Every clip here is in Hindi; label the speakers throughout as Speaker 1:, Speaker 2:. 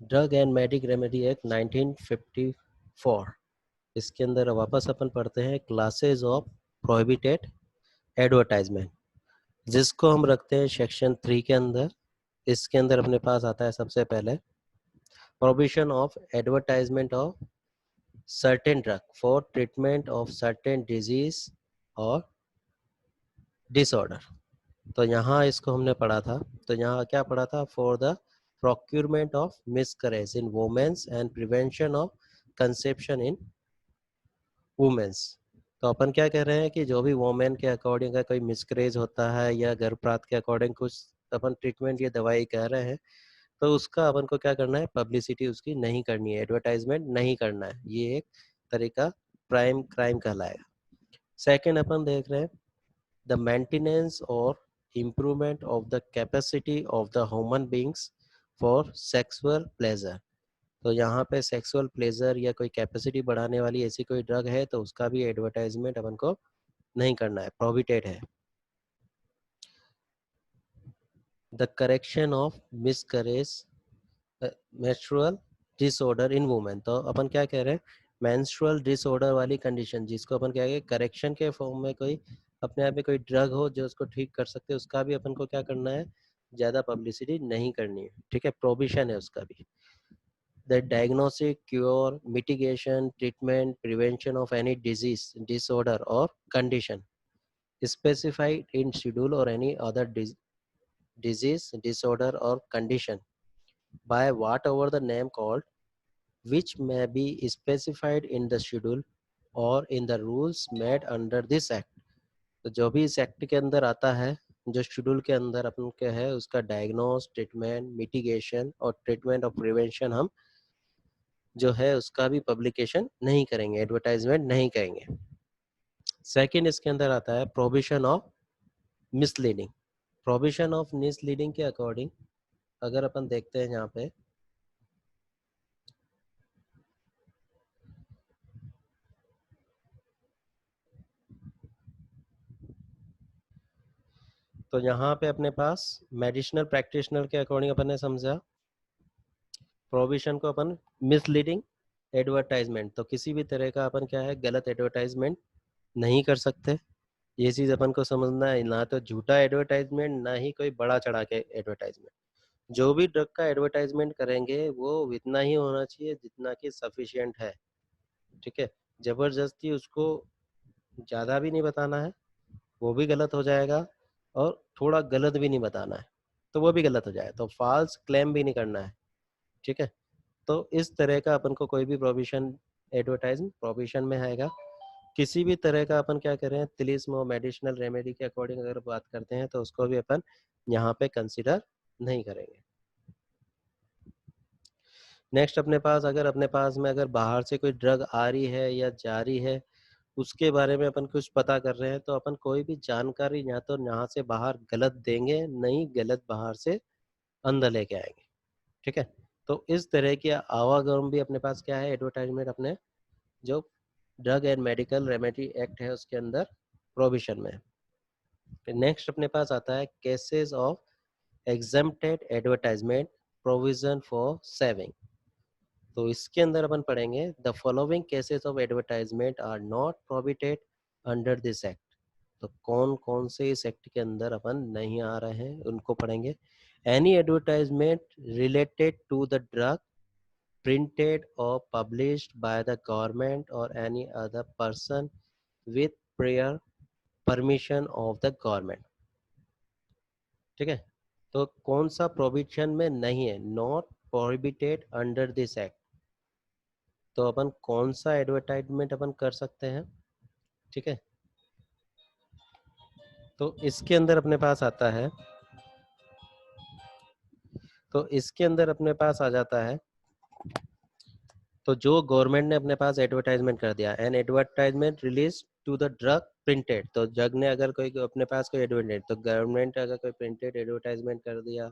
Speaker 1: Drug and medic remedy act 1954, इसके अंदर वापस अपन पढ़ते हैं क्लासेस ऑफ प्रोहिबिटेड एडवर्टाइजमेंट, जिसको हम रखते हैं सेक्शन 3 के अंदर। इसके अंदर अपने पास आता है सबसे पहले prohibition of advertisement of certain drug for treatment of certain disease और डिसऑर्डर। तो यहाँ इसको हमने पढ़ा था, तो यहाँ क्या पढ़ा था? For the procurement of miscarriage in womens and prevention of conception in womens. तो अपन क्या कह रहे हैं कि जो भी वुमेन के अकॉर्डिंग का कोई मिसकरेज होता है या गर्भपात के अकॉर्डिंग कुछ अपन ट्रीटमेंट या दवाई कह रहे हैं, तो उसका अपन को क्या करना है? पब्लिसिटी उसकी नहीं करनी है, एडवर्टाइजमेंट नहीं करना है। ये एक तरीका प्राइम क्राइम कहलाएगा। सेकेंड अपन देख रहे हैं the maintenance or improvement of the capacity of the human beings for sexual pleasure। तो यहाँ पे सेक्सुअल प्लेजर या कोई कैपेसिटी बढ़ाने वाली ऐसी कोई ड्रग है तो उसका भी एडवर्टाइजमेंट अपन को नहीं करना है, प्रोहिबिटेड है। The correction of miscarriage menstrual disorder in women. तो अपन क्या कह रहे हैं? मेंस्ट्रुअल डिसऑर्डर वाली कंडीशन जिसको अपन क्या कहें, करेक्शन के फॉर्म में कोई अपने आप में कोई ड्रग हो जो उसको ठीक कर सकते, उसका भी अपन को क्या करना है? ज़्यादा पब्लिसिटी नहीं करनी है, ठीक है? प्रोहिबिशन है उसका भी। The diagnosis, cure, mitigation, treatment, prevention of any disease, disorder और कंडीशन स्पेसिफाइड इन शेड्यूल और एनी अदर डिजीज, डिसऑर्डर और condition by whatever the name called, which may be specified in the schedule or in the rules made under this act। तो जो भी इस एक्ट के अंदर आता है, जो शेड्यूल के अंदर अपन के है, उसका डायग्नोस, ट्रीटमेंट, मिटिगेशन और ट्रीटमेंट ऑफ प्रिवेंशन हम जो है उसका भी पब्लिकेशन नहीं करेंगे, एडवर्टाइजमेंट नहीं करेंगे। सेकंड इसके अंदर आता है prohibition of misleading. Prohibition of misleading के अकॉर्डिंग अगर अपन देखते हैं यहाँ पे, तो यहाँ पे अपने पास मेडिसिनल प्रैक्टिशनर के अकॉर्डिंग अपन ने समझा प्रोहिबिशन को अपन मिसलीडिंग एडवर्टाइजमेंट। तो किसी भी तरह का अपन क्या है, गलत एडवर्टाइजमेंट नहीं कर सकते। ये चीज अपन को समझना है, ना तो झूठा एडवर्टाइजमेंट ना ही कोई बड़ा चढ़ा के एडवर्टाइजमेंट। जो भी ड्रग का एडवर्टाइजमेंट करेंगे वो इतना ही होना चाहिए जितना कि सफिशिएंट है, ठीक है? जबरदस्ती उसको ज्यादा भी नहीं बताना है, वो भी गलत हो जाएगा, और थोड़ा गलत भी नहीं बताना है तो वो भी गलत हो जाए। तो फॉल्स क्लेम भी नहीं करना है, ठीक है? तो इस तरह का अपन को कोई भी प्रोविजन एडवर्टाइजिंग प्रोविजन में आएगा। किसी भी तरह का अपन क्या करें, तिलिस्म और मेडिसिनल रेमेडी के अकॉर्डिंग अगर बात करते हैं तो उसको भी अपन यहाँ पे कंसिडर नहीं करेंगे। नेक्स्ट अपने पास अगर बाहर से कोई ड्रग आ रही है या जा रही है, उसके बारे में अपन कुछ पता कर रहे हैं, तो अपन कोई भी जानकारी या तो यहाँ से बाहर गलत देंगे, नहीं गलत बाहर से अंदर लेके आएंगे, ठीक है? तो इस तरह की आवागम भी अपने पास क्या है, एडवर्टाइजमेंट अपने जो drug and medical remedy act है उसके अंदर प्रोविजन में। नेक्स्ट अपने पास आता है cases of exempted advertisement provision for saving. तो इसके अंदर अपन पढ़ेंगे the following cases of advertisement are not prohibited under this act. तो कौन कौन से इस एक्ट के अंदर अपन नहीं आ रहे हैं उनको पढ़ेंगे। Any advertisement related to the drug printed or published by the government or any other person with prior permission of the government, ठीक है? तो कौन सा प्रोविजन में नहीं है, not prohibited under this act. तो अपन कौन सा एडवर्टाइजमेंट अपन कर सकते हैं, ठीक है? तो इसके अंदर अपने पास आता है, तो इसके अंदर अपने पास आ जाता है, तो जो गवर्नमेंट ने अपने पास एडवर्टाइजमेंट कर दिया, an advertisement release to the drug printed. तो जग ने अगर कोई अपने पास कोई एडवर्टाइजमेंट, तो गवर्नमेंट अगर कोई प्रिंटेड एडवर्टाइजमेंट कर दिया,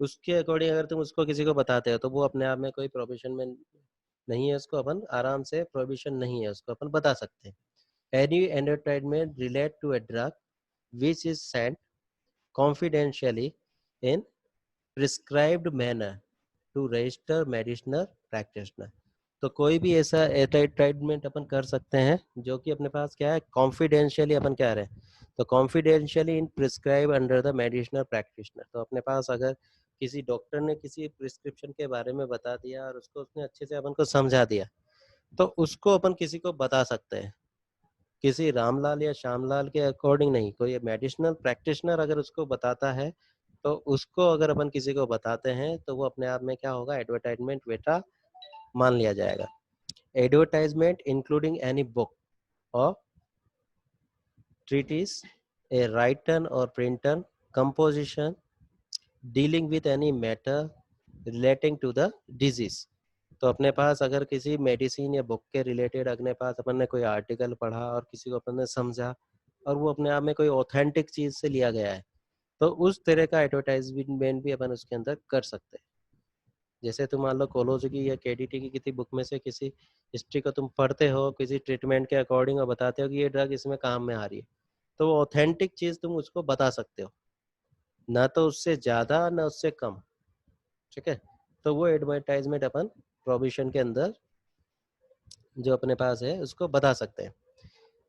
Speaker 1: उसके अकॉर्डिंग अगर तुम उसको किसी को बताते हो तो वो अपने आप में कोई प्रोविजन में नहीं है, उसको अपन आराम से, प्रोविजन नहीं है उसको अपन बता सकते हैं। Any advertisement relate to a drug which is sent confidentially in prescribed manner to register medicinal practitioner. तो कोई भी ऐसा एडवर्टाइजमेंट अपन कर सकते हैं जो कि अपने पास क्या है, कॉन्फिडेंशियली अपन कह रहे हैं, तो confidentiality in prescribe under the medicinal practitioner. तो अपने पास अगर किसी डॉक्टर ने किसी प्रिस्क्रिप्शन के बारे में बता दिया और उसको उसने अच्छे से अपन को समझा दिया, तो उसको अपन किसी को बता सकते हैं, किसी रामलाल या श्यामलाल के अकॉर्डिंग नहीं, कोई मेडिसिनल प्रैक्टिशनर अगर उसको बताता है, तो उसको अगर अपन किसी को बताते हैं तो वो अपने आप में क्या होगा, एडवर्टाइजमेंट बेटा मान लिया जाएगा। एडवर्टाइजमेंट इंक्लूडिंग एनी बुक और treatise, a written or printed composition dealing with any matter relating to the disease। तो अपने पास अगर किसी मेडिसिन या बुक के रिलेटेड अपने पास अपन ने कोई आर्टिकल पढ़ा और किसी को अपन ने समझा और वो अपने आप में कोई ऑथेंटिक चीज से लिया गया है, तो उस तरह का एडवर्टाइजमेंट भी अपन उसके अंदर कर सकते हैं। जैसे तुम मान लो कोलोजी की या केडीटी की किसी बुक में से किसी हिस्ट्री को तुम पढ़ते हो, किसी ट्रीटमेंट के अकॉर्डिंग और बताते हो कि ये ड्रग इसमें काम में आ रही है, तो वो ऑथेंटिक चीज तुम उसको बता सकते हो, ना तो उससे ज्यादा ना उससे कम। ठीक है, तो वो एडवर्टाइजमेंट अपन प्रोविजन के अंदर जो अपने पास है उसको बता सकते हैं।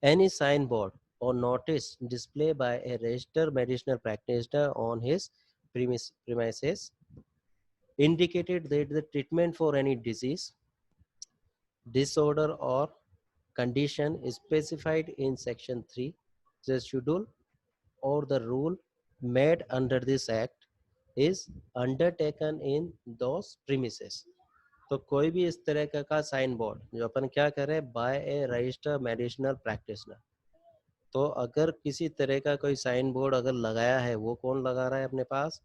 Speaker 1: एनी साइन बोर्ड और notice display bye A registered medicinal practitioner on his premises indicated that the treatment for any disease, disorder or condition specified in section 3 the schedule or the rule made under this act is undertaken in those premises। तो कोई भी इस तरह का साइन बोर्ड जो अपन क्या करें, बाय ए रजिस्टर्ड मेडिसिनल प्रैक्टिशनर, तो अगर किसी तरह का कोई साइन बोर्ड अगर लगाया है, वो कौन लगा रहा है अपने पास,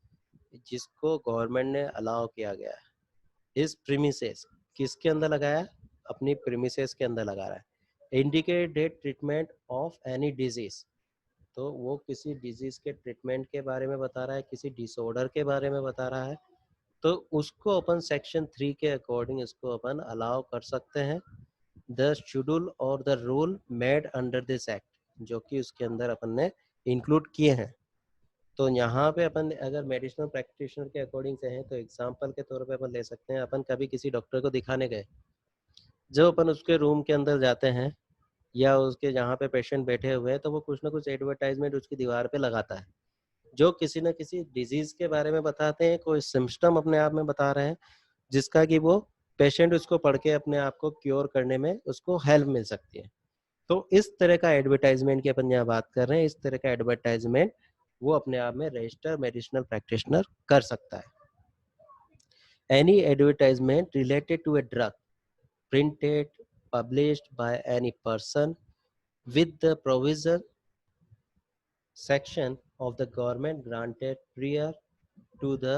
Speaker 1: जिसको गवर्नमेंट ने अलाउ किया गया है। इस प्रीमिसेस किसके अंदर लगाया, अपनी प्रीमिसेस के अंदर लगा रहा है। Indicated treatment of any disease, तो वो किसी डिजीज के ट्रीटमेंट के बारे में बता रहा है, किसी डिसऑर्डर के बारे में बता रहा है, तो उसको अपन सेक्शन 3 के अकॉर्डिंग इसको अपन अलाउ कर सकते हैं। द शेड्यूल और the rule made under this act, जो कि उसके अंदर अपन ने इंक्लूड किए हैं। तो यहाँ पे अपन अगर मेडिसिनल प्रैक्टिशनर के अकॉर्डिंग से हैं, तो एग्जांपल के तौर पे अपन ले सकते हैं, अपन कभी किसी डॉक्टर को दिखाने गए, जब अपन उसके रूम के अंदर जाते हैं या उसके जहाँ पे पेशेंट बैठे हुए हैं, तो वो कुछ ना कुछ एडवर्टाइजमेंट उसकी दीवार पे लगाता है, जो किसी न किसी डिजीज के बारे में बताते हैं, कोई सिम्टम अपने आप में बता रहे हैं, जिसका कि वो पेशेंट उसको पढ़ के अपने आप को क्योर करने में उसको हेल्प मिल सकती है। तो इस तरह का एडवर्टाइजमेंट की अपन यहाँ बात कर रहे हैं, इस तरह का एडवर्टाइजमेंट वो अपने आप में रजिस्टर्ड मेडिसिनल प्रैक्टिशनर कर सकता है। Any advertisement related to a drug printed published by any person with the provision section of the government granted prior to the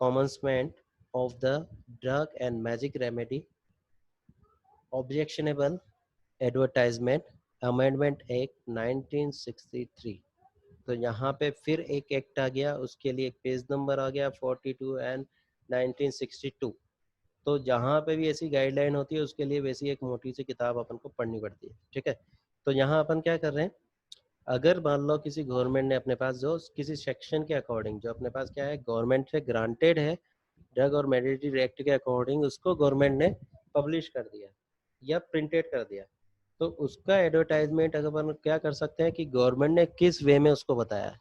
Speaker 1: commencement of the drug and magic remedy objectionable advertisement amendment act 1963। तो यहाँ पे फिर एक एक्ट आ गया, उसके लिए एक पेज नंबर आ गया 42 एंड 1962। तो जहाँ पे भी ऐसी गाइडलाइन होती है उसके लिए वैसी एक मोटी सी किताब अपन को पढ़नी पड़ती है। ठीक है, तो यहाँ अपन क्या कर रहे हैं, अगर मान लो किसी गवर्नमेंट ने अपने पास जो किसी सेक्शन के अकॉर्डिंग जो अपने पास क्या है गवर्नमेंट से ग्रांटेड है, ड्रग और मेडिसिन एक्ट के अकॉर्डिंग उसको गवर्नमेंट ने पब्लिश कर दिया या प्रिंटेड कर दिया, तो उसका एडवर्टाइजमेंट अगर अपन क्या कर सकते हैं कि गवर्नमेंट ने किस वे में उसको बताया है,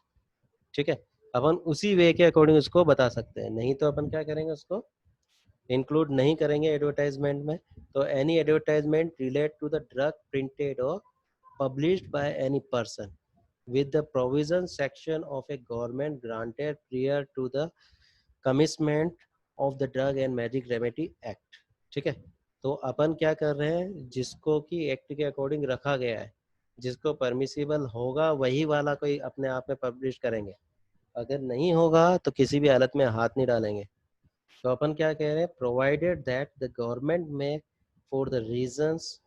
Speaker 1: ठीक है, अपन उसी वे के अकॉर्डिंग उसको बता सकते हैं। नहीं तो अपन क्या करेंगे, उसको इंक्लूड नहीं करेंगे एडवर्टाइजमेंट में। तो any advertisement relate to the drug printed और published by any person with the provision section of a government granted prior to the commencement of the drug and magic remedy act। ठीक है, तो अपन क्या कर रहे हैं, जिसको कि एक्ट के अकॉर्डिंग रखा गया है, जिसको परमिसिबल होगा वही वाला कोई अपने आप में पब्लिश करेंगे, अगर नहीं होगा तो किसी भी हालत में हाथ नहीं डालेंगे। तो अपन क्या कह रहे हैं, provided that the government may for the reasons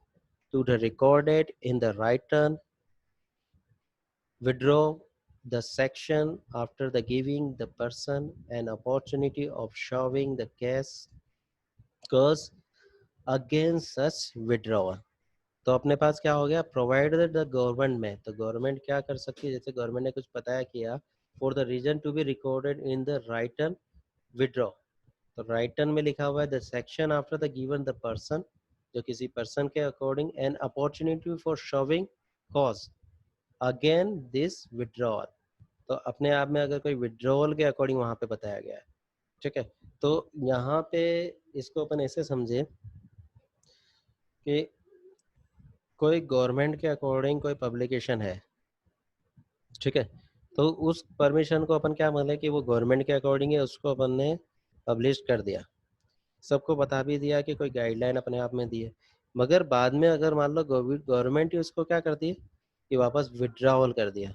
Speaker 1: to the recorded in the written withdraw the section after the giving the person an opportunity of showing the cause against such withdrawal। तो अपने पास क्या हो गया, प्रोवाइडेड द गवर्नमेंट में, तो गवर्नमेंट क्या कर सकती है, जैसे गवर्नमेंट ने कुछ बताया किया, for the reason to be recorded in the written withdraw. तो राइट टर्न में लिखा हुआ है the section after the given the person, जो किसी पर्सन के according an opportunity for showing cause again this withdrawal. तो अपने आप में अगर कोई विड्रॉल के अकॉर्डिंग वहाँ पे बताया गया है, ठीक है। तो यहाँ पे इसको अपन ऐसे समझे कि कोई गवर्नमेंट के अकॉर्डिंग कोई पब्लिकेशन है, ठीक है, तो उस परमिशन को अपन क्या माने कि वो गवर्नमेंट के अकॉर्डिंग है, उसको अपन ने पब्लिश कर दिया, सबको बता भी दिया कि कोई गाइडलाइन अपने आप में दी है। मगर बाद में अगर मान लो गवर्नमेंट ही उसको क्या करती है कि वापस विड्रॉवल कर दिया,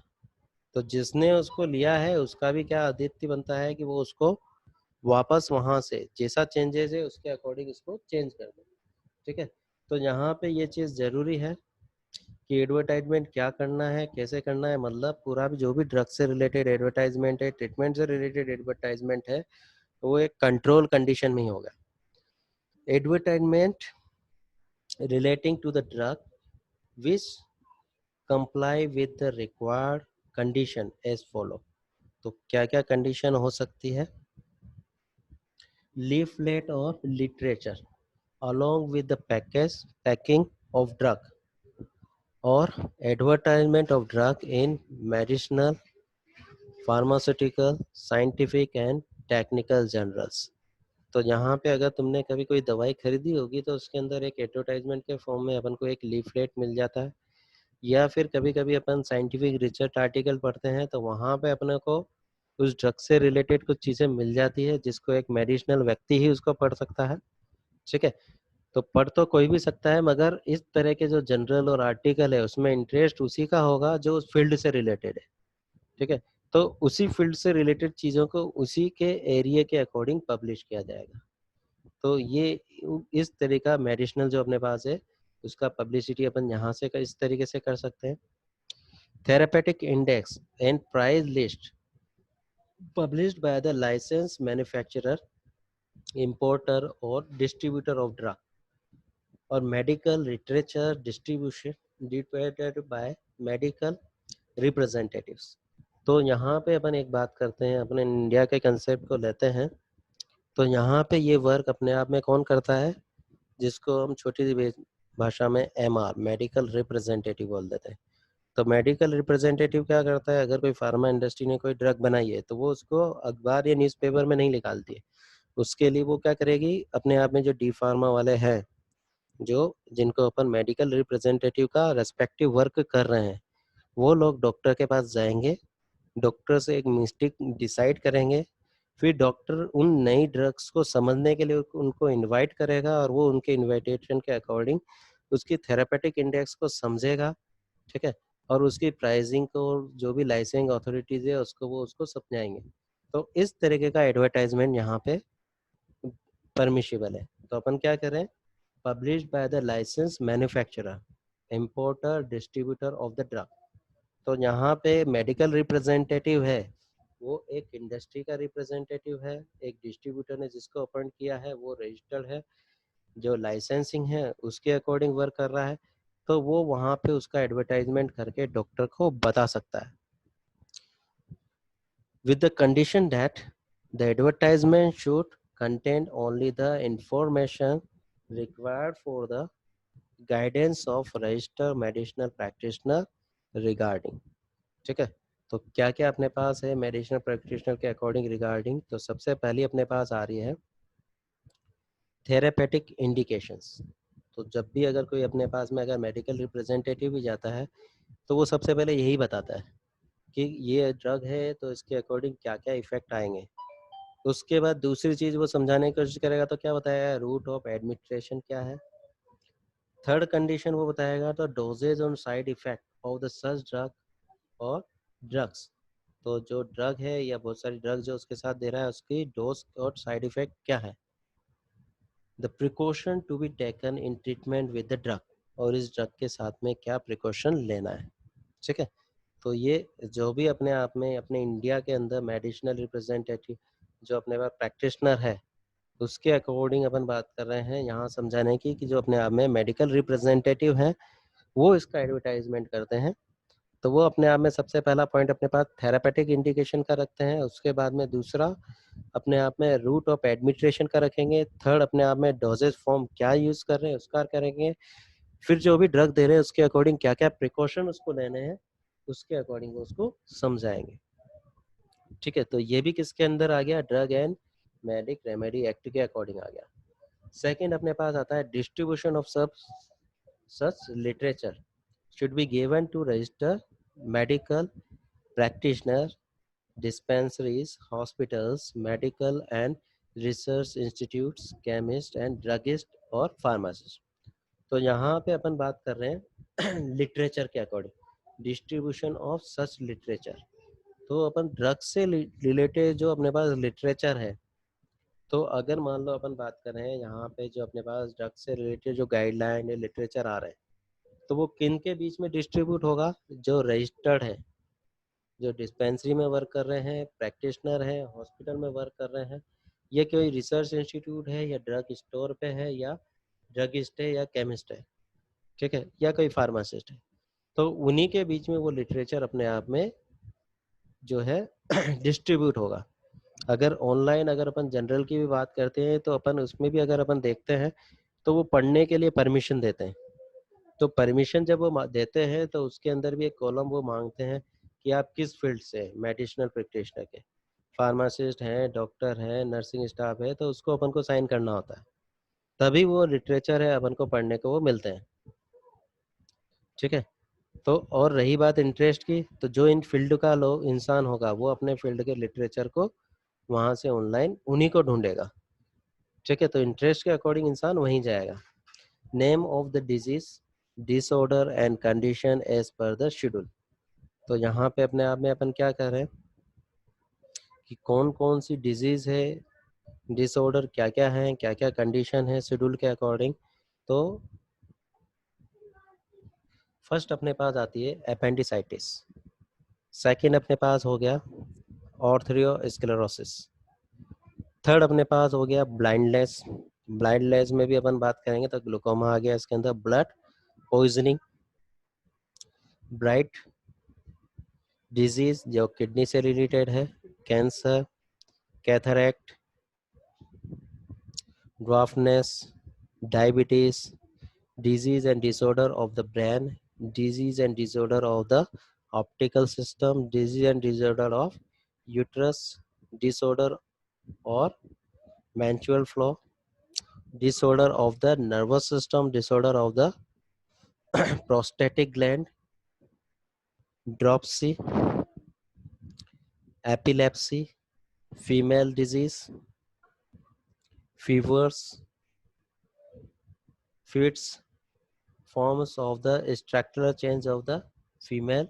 Speaker 1: तो जिसने उसको लिया है उसका भी क्या आदित्य बनता है कि वो उसको वापस वहां से जैसा चेंजेस है उसके अकॉर्डिंग इसको चेंज कर दे, ठीक है। तो यहाँ पे ये चीज़ जरूरी है कि एडवर्टाइजमेंट क्या करना है, कैसे करना है, मतलब पूरा भी जो भी ड्रग से रिलेटेड एडवर्टाइजमेंट है, ट्रीटमेंट से रिलेटेड एडवर्टाइजमेंट है, वो एक कंट्रोल कंडीशन में ही होगा। Advertisement relating to the drug which comply with the required condition as follow। तो क्या क्या कंडीशन हो सकती है? लीफलेट और literature along with the packing of drug or advertisement of drug in medicinal, pharmaceutical, scientific and technical journals। तो यहाँ पे अगर तुमने कभी कोई दवाई खरीदी होगी तो उसके अंदर एक एडवर्टाइजमेंट के फॉर्म में अपन को एक लीफलेट मिल जाता है, या फिर कभी कभी अपन साइंटिफिक रिसर्च आर्टिकल पढ़ते हैं तो वहाँ पे अपने को उस ड्रग से रिलेटेड कुछ चीज़ें मिल जाती है जिसको एक मेडिसिनल व्यक्ति ही उसको पढ़ सकता है, ठीक है। तो पढ़ तो कोई भी सकता है, मगर इस तरह के जो जनरल और आर्टिकल है उसमें इंटरेस्ट उसी का होगा जो उस फील्ड से रिलेटेड है, ठीक है। तो उसी फील्ड से रिलेटेड चीज़ों को उसी के एरिया के अकॉर्डिंग पब्लिश किया जाएगा। तो ये इस तरह का मेडिसिनल जो अपने पास है उसका पब्लिसिटी अपन यहाँ से इस तरीके से कर सकते हैं। Therapeutic index and price list published by the licensed manufacturer, importer और distributor of drug, और medical literature distribution distributed by medical representatives। तो यहाँ पे अपन एक बात करते हैं, अपने इंडिया के कंसेप्ट को लेते हैं। तो यहाँ पे ये वर्क अपने आप में कौन करता है, जिसको हम छोटी सी भाषा में MR मेडिकल रिप्रेजेंटेटिव बोल देते हैं। तो मेडिकल रिप्रेजेंटेटिव क्या करता है, अगर कोई फार्मा इंडस्ट्री ने कोई ड्रग बनाई है तो वो उसको अखबार या न्यूज़पेपर में नहीं निकालती है। उसके लिए वो क्या करेगी, अपने आप में जो डी फार्मा वाले हैं, जो जिनको अपन मेडिकल रिप्रेजेंटेटिव का रेस्पेक्टिव वर्क कर रहे हैं, वो लोग डॉक्टर के पास जाएंगे, डॉक्टर से एक मिस्टेक डिसाइड करेंगे, फिर डॉक्टर उन नई ड्रग्स को समझने के लिए उनको इनवाइट करेगा और वो उनके इनविटेशन के अकॉर्डिंग उसकी थेरेपेटिक इंडेक्स को समझेगा, ठीक है, और उसकी प्राइसिंग को जो भी लाइसेंसिंग अथॉरिटीज है उसको वो उसको समझाएंगे। तो इस तरीके का एडवर्टाइजमेंट यहाँ पे परमिशिबल है। तो अपन क्या करें, publish by the licence manufacturer, importer, distributor of the drug. तो यहाँ पे मेडिकल रिप्रेजेंटेटिव है, वो एक इंडस्ट्री का रिप्रेजेंटेटिव है, एक डिस्ट्रीब्यूटर ने जिसको अपॉइंट किया है वो रजिस्टर्ड है, जो लाइसेंसिंग है उसके अकॉर्डिंग वर्क कर रहा है, तो वो वहाँ पे उसका एडवर्टाइजमेंट करके डॉक्टर को बता सकता है, with the condition that the advertisement should contain only the information required for the guidance of registered medicinal practitioner regarding, ठीक है। तो क्या क्या अपने पास है मेडिसिनल प्रैक्टिशनर के अकॉर्डिंग रिगार्डिंग, तो सबसे पहली अपने पास आ रही है थेरेपेटिक इंडिकेशंस। तो जब भी अगर कोई अपने पास में अगर मेडिकल रिप्रेजेंटेटिव भी जाता है तो वो सबसे पहले यही बताता है कि ये ड्रग है तो इसके अकॉर्डिंग क्या क्या इफेक्ट आएंगे। उसके बाद दूसरी चीज वो समझाने की कोशिश करेगा तो क्या बताएगा, रूट ऑफ एडमिनिस्ट्रेशन क्या है। थर्ड कंडीशन वो बताएगा तो doses on side effect of the such drug और ड्रग्स। तो जो ड्रग है या बहुत सारी ड्रग जो उसके साथ दे रहा है उसकी डोज और साइड इफेक्ट क्या है। The precaution to be taken in treatment with the drug, और इस ड्रग के साथ में क्या प्रिकॉशन लेना है, ठीक है। तो ये जो भी अपने आप में अपने इंडिया के अंदर मेडिसिनल रिप्रेजेंटेटिव जो अपने पास प्रैक्टिशनर है उसके अकॉर्डिंग अपन बात कर रहे हैं यहाँ समझाने की कि जो अपने आप में मेडिकल रिप्रेजेंटेटिव हैं वो इसका एडवर्टाइजमेंट करते हैं। तो वो अपने आप में सबसे पहला पॉइंट अपने पास थेरापेटिक इंडिकेशन का रखते हैं। उसके बाद में दूसरा अपने आप में रूट ऑफ एडमिनिस्ट्रेशन का रखेंगे। थर्ड अपने आप में डोजेज फॉर्म क्या यूज कर रहे हैं उसका करेंगे। फिर जो भी ड्रग दे रहे हैं उसके अकॉर्डिंग क्या क्या प्रिकॉशन उसको लेने हैं उसके अकॉर्डिंग उसको समझाएंगे। ठीक है, तो ये भी किसके अंदर आ गया, drug and medic remedy act के अकॉर्डिंग आ गया। सेकंड अपने पास आता है डिस्ट्रीब्यूशन ऑफ सब सच literature should be given to register medical practitioner, dispensaries, hospitals, medical and research institutes, chemists and druggist और pharmacist। तो यहाँ पे अपन बात कर रहे हैं लिटरेचर के according distribution of such literature. तो अपन ड्रग से रिलेटेड जो अपने पास लिटरेचर है, तो अगर मान लो अपन बात कर रहे हैं यहाँ पे जो अपने पास ड्रग से रिलेटेड जो गाइडलाइन या लिटरेचर आ रहे हैं, तो वो किन के बीच में डिस्ट्रीब्यूट होगा, जो रजिस्टर्ड है, जो डिस्पेंसरी में वर्क कर रहे हैं, प्रैक्टिशनर है, हॉस्पिटल में वर्क कर रहे हैं, ये कोई रिसर्च इंस्टीट्यूट है या ड्रग स्टोर पे है या ड्रगिस्ट है या केमिस्ट है, ठीक है, या कोई फार्मासिस्ट है, तो उन्हीं के बीच में वो लिटरेचर अपने आप में जो है डिस्ट्रीब्यूट होगा। अगर ऑनलाइन अगर अपन जनरल की भी बात करते हैं तो अपन उसमें भी अगर अपन देखते हैं तो वो पढ़ने के लिए परमिशन देते हैं। तो परमिशन जब वो देते हैं तो उसके अंदर भी एक कॉलम वो मांगते हैं कि आप किस फील्ड से, मेडिसिनल प्रैक्टिशनर के, फार्मासिस्ट हैं, डॉक्टर हैं, नर्सिंग स्टाफ है, तो उसको अपन को साइन करना होता है, तभी वो लिटरेचर है अपन को पढ़ने को वो मिलते हैं। ठीक है, तो और रही बात इंटरेस्ट की, तो जो इन फील्ड का लोग इंसान होगा वो अपने फील्ड के लिटरेचर को वहाँ से ऑनलाइन उन्हीं को ढूंढेगा। ठीक है, तो इंटरेस्ट के अकॉर्डिंग इंसान वहीं जाएगा। Name of the disease, disorder and condition as per the schedule. तो यहाँ पे अपने आप में अपन क्या कर रहे हैं कि कौन कौन सी डिजीज है, डिसऑर्डर क्या क्या है, क्या क्या कंडीशन है शेड्यूल के अकॉर्डिंग। तो फर्स्ट अपने पास आती है अपेंडिसाइटिस, सेकंड अपने पास हो गया ऑर्थरियोस्क्लेरोसिस, थर्ड अपने पास हो गया ब्लाइंडनेस। ब्लाइंडनेस में भी अपन बात करेंगे तो ग्लूकोमा आ गया इसके अंदर, ब्लड पॉइजनिंग, ब्राइट डिजीज जो किडनी से रिलेटेड है, cancer, cataract, dwarfness, diabetes, disease and disorder of the brain, disease and disorder of the optical system, disease and disorder of uterus, disorder or menstrual flow, disorder of the nervous system, disorder of the prostatic gland, dropsy, epilepsy, female disease, fevers, fits, forms of the structural change of the female,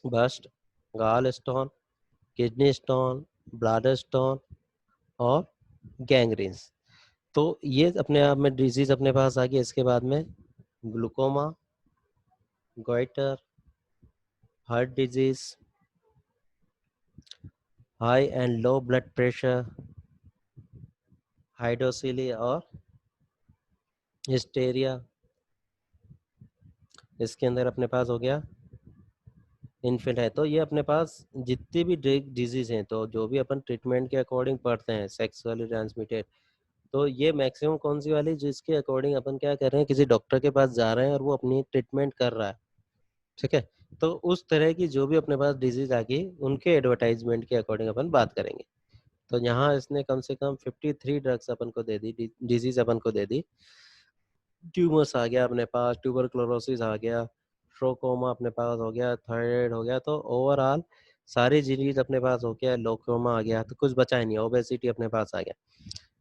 Speaker 1: bust, gallstone, kidney stone, bladder stone और गैंग्रीन्स। तो ये अपने आप में डिजीज अपने पास आ गई। इसके बाद में glaucoma, goitre, heart disease, high and low blood pressure, hydrocele और हिस्टेरिया। इसके अंदर अपने पास हो गया इन्फेंट है। तो ये अपने पास जितनी भी डिजीज हैं, तो जो भी अपन ट्रीटमेंट के अकॉर्डिंग पढ़ते हैं सेक्सुअली ट्रांसमिटेड, तो ये मैक्सिमम कौन सी वाली, जिसके अकॉर्डिंग अपन क्या कर रहे हैं, किसी डॉक्टर के पास जा रहे हैं और वो अपनी ट्रीटमेंट कर रहा है। ठीक है, तो उस तरह की जो भी अपने पास डिजीज आ गई उनके एडवर्टाइजमेंट के अकॉर्डिंग अपन बात करेंगे। तो यहाँ इसने कम से कम 53 ड्रग्स अपन को दे दी, डिजीज अपन को दे दी। ट्यूमर्स आ गया अपने पास, ट्यूबरक्लोरोसिस आ गया, ट्रोकोमा अपने पास हो गया, थायराइड हो गया, तो ओवरऑल सारी डिजीज अपने पास हो गया, लोकोमा आ गया, तो कुछ बचा ही नहीं, ओबेसिटी अपने पास आ गया।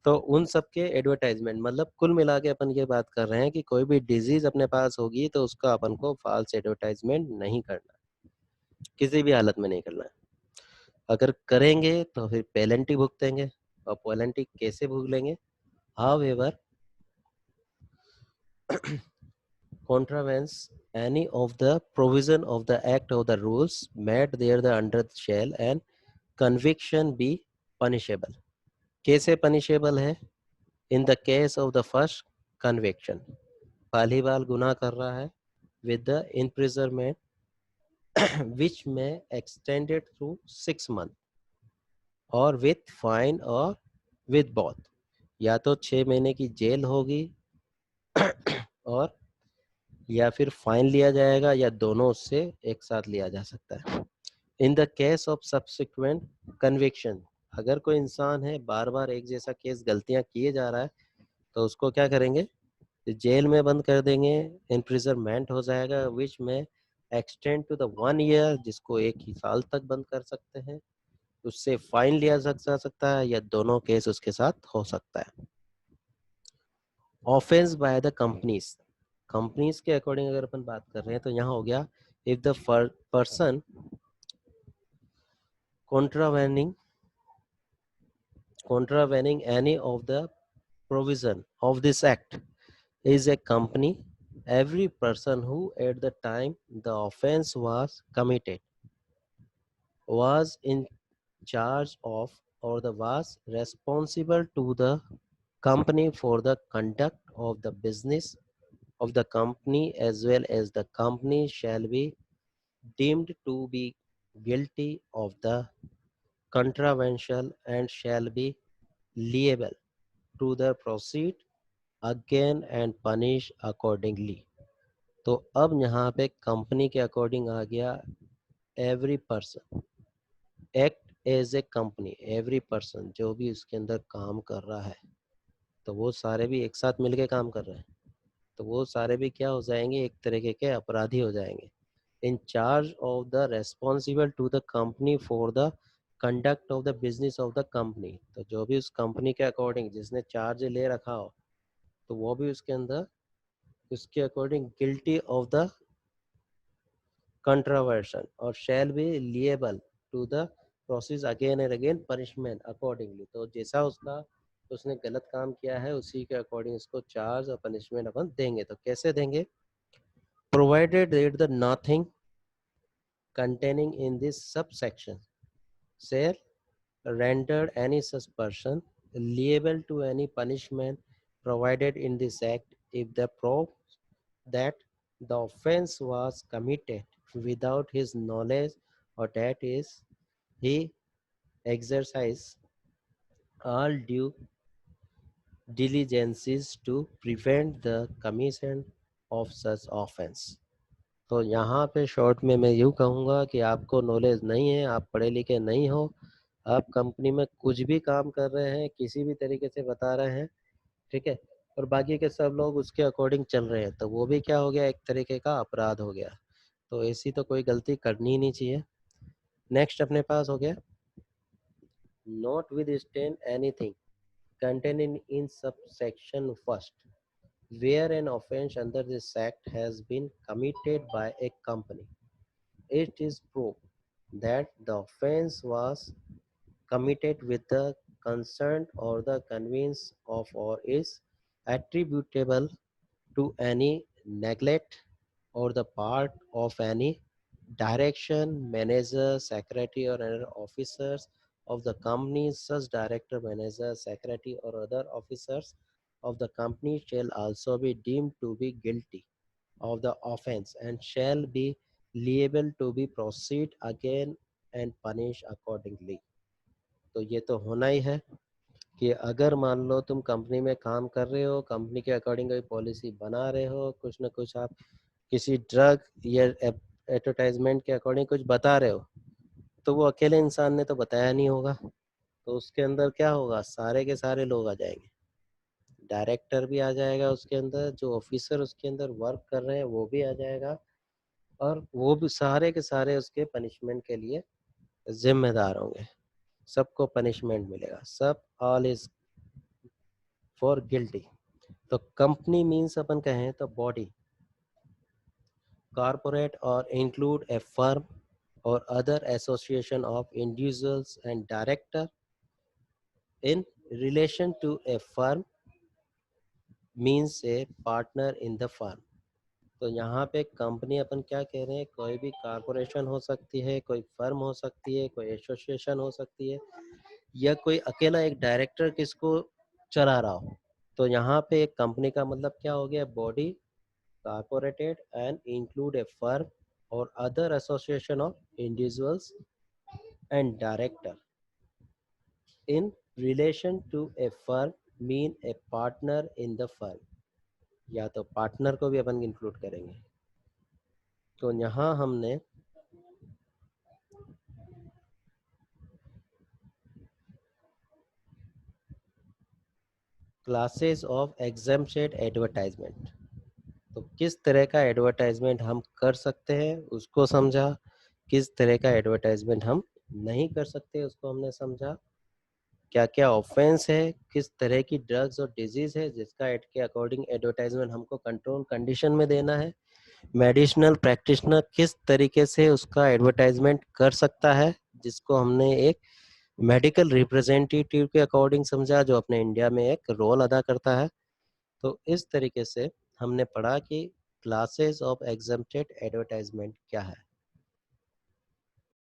Speaker 1: तो उन सब के एडवर्टाइजमेंट, मतलब कुल मिला के अपन ये बात कर रहे हैं कि कोई भी डिजीज अपने पास होगी तो उसका अपन को फॉल्स एडवर्टाइजमेंट नहीं करना, किसी भी हालत में नहीं करना है। अगर करेंगे तो फिर पेनल्टी भुगतेंगे, और पेनल्टी कैसे भुगतेंगे, however contravenes any of the provision of the act or the rules made there the under shall and conviction be punishable। कैसे punishable है, in the case of the first conviction, पहली बार गुनाह कर रहा है, with the imprisonment which may extended through 6 months or with fine or with both, या तो 6 महीने की जेल होगी और या फिर फाइन लिया जाएगा या दोनों उससे एक साथ लिया जा सकता है। In the case of subsequent conviction, अगर कोई इंसान है बार बार एक जैसा केस गलतियां किए जा रहा है तो उसको क्या करेंगे, जेल में बंद कर देंगे, इम्प्रिजनमेंट हो जाएगा, विच में एक्सटेंड टू द 1 ईयर, जिसको 1 ही साल तक बंद कर सकते हैं, उससे फाइन लिया जा सकता है या दोनों केस उसके साथ हो सकता है। Offence by the companies, companies के अकॉर्डिंग अगर अपन बात कर रहे हैं तो यहाँ हो गया, if the person contravening any of the provision of this act is a company, every person who at the time the offense was committed was in charge of or the was responsible to the company for the conduct of the business of the company, as well as the company shall be deemed to be guilty of the contravention and shall be liable to the proceed again and punish accordingly। तो अब यहाँ पे कंपनी के अकॉर्डिंग आ गया, every person act as a company, every person जो भी उसके अंदर काम कर रहा है तो वो सारे भी एक साथ मिलके काम कर रहे हैं, तो वो सारे भी क्या हो जाएंगे, एक तरीके के अपराधी हो जाएंगे। In charge of the responsible to the company for the conduct of the business of the company, तो जो भी उस कंपनी के अकॉर्डिंग जिसने चार्ज ले रखा हो तो वो भी उसके अंदर उसके according guilty of the contravention और shall be liable to the process again and again punishment accordingly, तो जैसा उसका उसने गलत काम किया है उसी के अकॉर्डिंग उसको चार्ज और पनिशमेंट अपन देंगे। तो कैसे देंगे, provided that the nothing containing in this subsection shall render any such person liable to any punishment provided in this act if the proof that the offense was committed without his knowledge or that is he exercised all due diligences to prevent the commission of such offense। तो यहाँ पे शॉर्ट में मैं यूँ कहूँगा कि आपको नॉलेज नहीं है, आप पढ़े लिखे नहीं हो, आप कंपनी में कुछ भी काम कर रहे हैं, किसी भी तरीके से बता रहे हैं, ठीक है, और बाकी के सब लोग उसके अकॉर्डिंग चल रहे हैं, तो वो भी क्या हो गया, एक तरीके का अपराध हो गया। तो ऐसी तो कोई गलती करनी ही नहीं चाहिए। नेक्स्ट अपने पास हो गया, not with stand anything containing in subsection first where an offense under this act has been committed by a company, it is proved that the offense was committed with the consent or the conveyance of or is attributable to any neglect or the part of any direction, manager, secretary or other officers of the company. Such director, manager, secretary or other officers of the company shall also be deemed to be guilty of the offense and shall be liable to be proceed again and punish accordingly। तो ये तो होना ही है कि अगर मान लो तुम कंपनी में काम कर रहे हो, कंपनी के अकॉर्डिंग कोई पॉलिसी बना रहे हो, कुछ ना कुछ आप किसी ड्रग या एडवर्टाइजमेंट के अकॉर्डिंग कुछ बता रहे हो, तो वो अकेले इंसान ने तो बताया नहीं होगा, तो उसके अंदर क्या होगा, सारे के सारे लोग आ जाएंगे, डायरेक्टर भी आ जाएगा उसके अंदर, जो ऑफिसर उसके अंदर वर्क कर रहे हैं वो भी आ जाएगा, और वो भी सारे के सारे उसके पनिशमेंट के लिए जिम्मेदार होंगे, सबको पनिशमेंट मिलेगा, सब ऑल इज फॉर गिल्टी। तो कंपनी मीन्स अपन कहें तो body, corporate or include a firm or other association of individuals and director in relation to a firm means a partner in the firm। तो यहाँ पे कंपनी अपन क्या कह रहे हैं, कोई भी कारपोरेशन हो सकती है, कोई फर्म हो सकती है, कोई एसोसिएशन हो सकती है, या कोई अकेला एक डायरेक्टर किसको चला रहा हो। तो यहाँ पे एक कंपनी का मतलब क्या हो गया, body, corporated and include a firm और other association of individuals and director in relation to a firm mean a partner in the firm, या तो पार्टनर को भी अपन इंक्लूड करेंगे। तो यहाँ हमने क्लासेस ऑफ एग्जेम्प्टेड एडवर्टाइजमेंट, तो किस तरह का एडवर्टाइजमेंट हम कर सकते हैं उसको समझा, किस तरह का एडवर्टाइजमेंट हम नहीं कर सकते उसको हमने समझा, क्या क्या ऑफेंस है, किस तरह की ड्रग्स और डिजीज है जिसका एड के अकॉर्डिंग एडवर्टाइजमेंट हमको कंट्रोल कंडीशन में देना है, मेडिसिनल प्रैक्टिशनर किस तरीके से उसका एडवर्टाइजमेंट कर सकता है जिसको हमने एक मेडिकल रिप्रेजेंटेटिव के अकॉर्डिंग समझा जो अपने इंडिया में एक रोल अदा करता है। तो इस तरीके से हमने पढ़ा कि क्लासेस ऑफ एग्जेम्प्टेड एडवर्टाइजमेंट क्या है।